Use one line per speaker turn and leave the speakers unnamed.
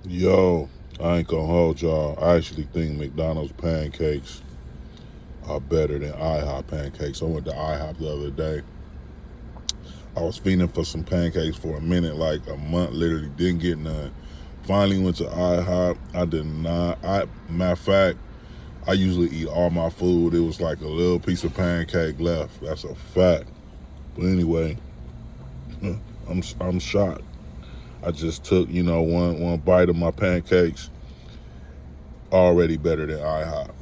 Yo, I ain't gonna hold y'all. I actually think McDonald's pancakes are better than iHop pancakes. I went to iHop the other day. I was feeding for some pancakes for a minute, like a month, literally didn't get none. Finally went to iHop. I did not. Matter of fact, I usually eat all my food. It was like a little piece of pancake left. That's a fact. But anyway, I'm shocked. I just took, one bite of my pancakes. Already better than iHop.